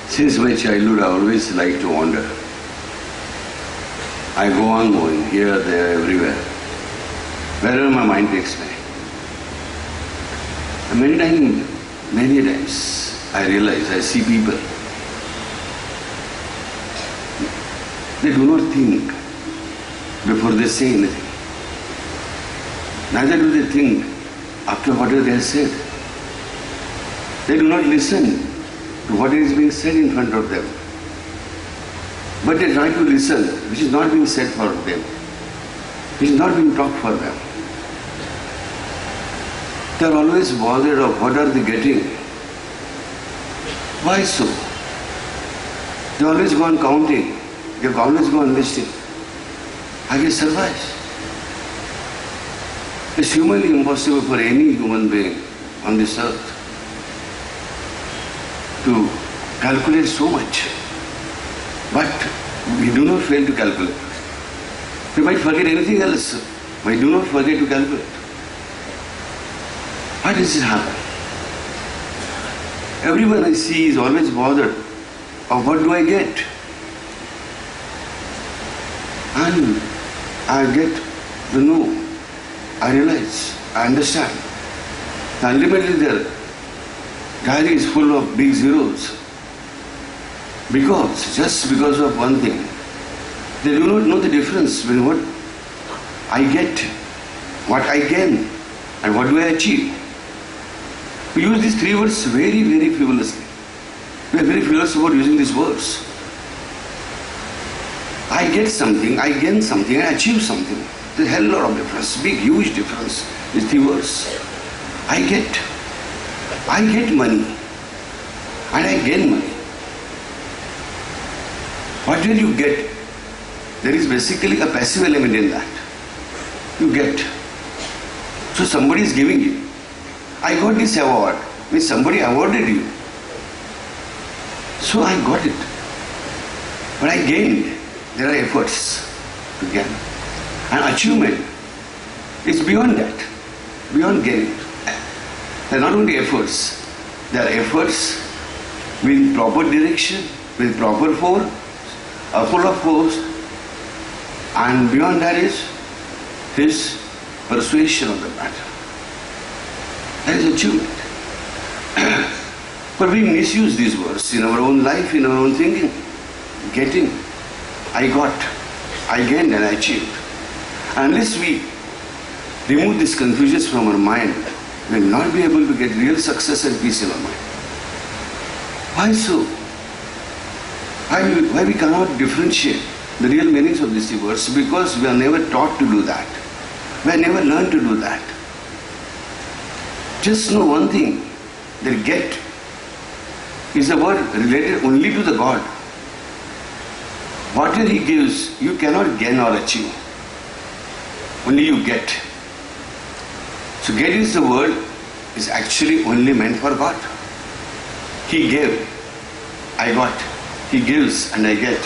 Since my childhood, I always like to wander. I go on going, here, there, everywhere. Wherever my mind takes me. And many times, I realize, I see people. They do not think before they say anything. Neither do they think after whatever they have said. They do not listen to what is being said in front of them. But they try to listen, which is not being said for them, which is not being talked for them. They are always bothered of what are they getting. Why so? They always go on counting. They always go on listing. I can survive. It's humanly impossible for any human being on this earth to calculate so much. But we do not fail to calculate. We might forget anything else, but we do not forget to calculate. Why does it happen? Everyone I see is always bothered of what do I get? And I get to know, I realize, I understand. Ultimately their diary is full of big zeros. Just because of one thing, they do not know the difference between what I get, what I gain, and what do I achieve. We use these three words very, very frivolously. We are very frivolous about using these words. I get something, I gain something, I achieve something. There's a hell lot of difference, big, huge difference, these three words. I get money, and I gain money. What will you get? There is basically a passive element in that. You get. So somebody is giving you. I got this award, means somebody awarded you. So I got it. But I gained. There are efforts to gain. And achievement is beyond that, beyond gaining. There are not only efforts, there are efforts with proper direction, with proper force, full of force, and beyond that is his persuasion of the matter. That is achievement. But we misuse these words in our own life, in our own thinking. Getting, I got, I gained and I achieved. Unless we remove these confusions from our mind, we will not be able to get real success and peace in our mind. Why so? Why we cannot differentiate the real meanings of these words? Because we are never taught to do that. We have never learned to do that. Just know one thing, that get is a word related only to the God. Whatever He gives, you cannot gain or achieve. Only you get. So get is the word is actually only meant for God. He gave, I got. He gives and I get.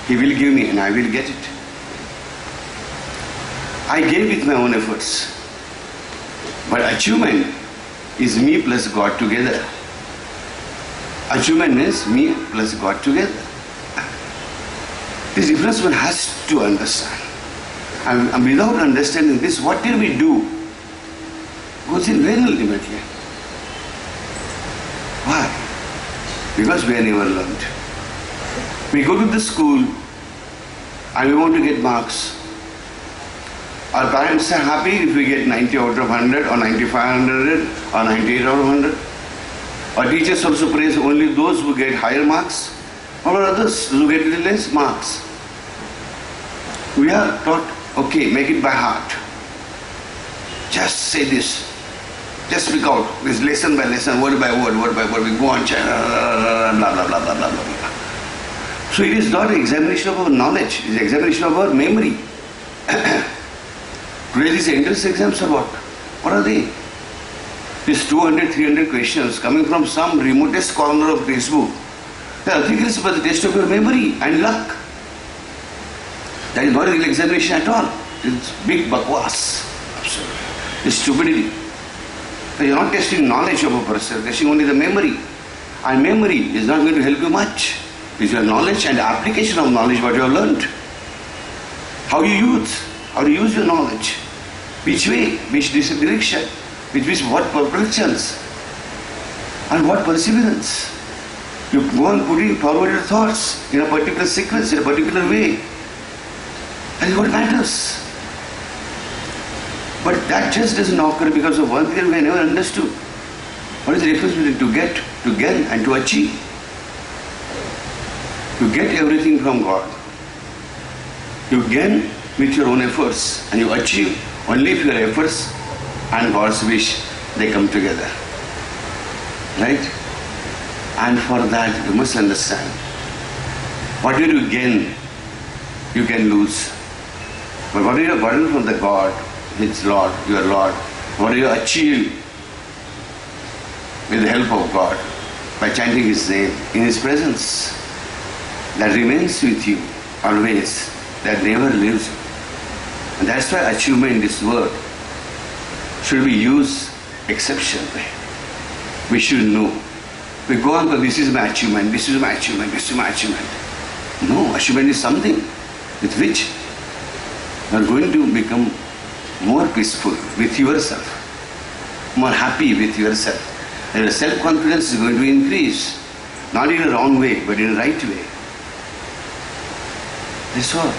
He will give me and I will get it. I gave with my own efforts. But achievement is me plus God together. Achievement is me plus God together. This difference one has to understand. And without understanding this, what did we do? Goes in vain ultimately. Why? Because we have never learned. We go to the school and we want to get marks. Our parents are happy if we get 90 out of 100 or 95 or 98 out of 100. Our teachers also praise only those who get higher marks or others who get less marks. We are taught, okay, make it by heart. Just say this. Just speak out. This lesson by lesson, word by word, we go on, blah, blah, blah, blah, blah, blah. So it is not an examination of our knowledge, it is an examination of our memory. Today these entrance exams are what? What are they? These 200, 300 questions coming from some remotest corner of textbook. They are nothing else but the test of your memory and luck. That is not a real examination at all. It is big bakwas. It's stupidity. You are not testing knowledge of a person, testing only the memory. And memory is not going to help you much. It's your knowledge and application of knowledge what you have learned. How you use your knowledge. Which way, which direction, what proportions, and what perseverance. You go on putting forward your thoughts in a particular sequence, in a particular way. And what matters. But that just doesn't occur because of one thing we never understood. What is the difference between to get, to gain, and to achieve? You get everything from God. You gain with your own efforts, and you achieve only if your efforts and God's wish, they come together. Right? And for that, you must understand, what did you gain, you can lose. But what you have gotten from the God, His Lord, your Lord, what do you achieve with the help of God, by chanting His name, in His presence, that remains with you always, that never leaves you. And that's why achievement in this world should be used exceptionally. We should know. We go on, this is my achievement, this is my achievement, this is my achievement. No, achievement is something with which you are going to become more peaceful with yourself, more happy with yourself. And your self-confidence is going to increase, not in a wrong way, but in a right way. That's all.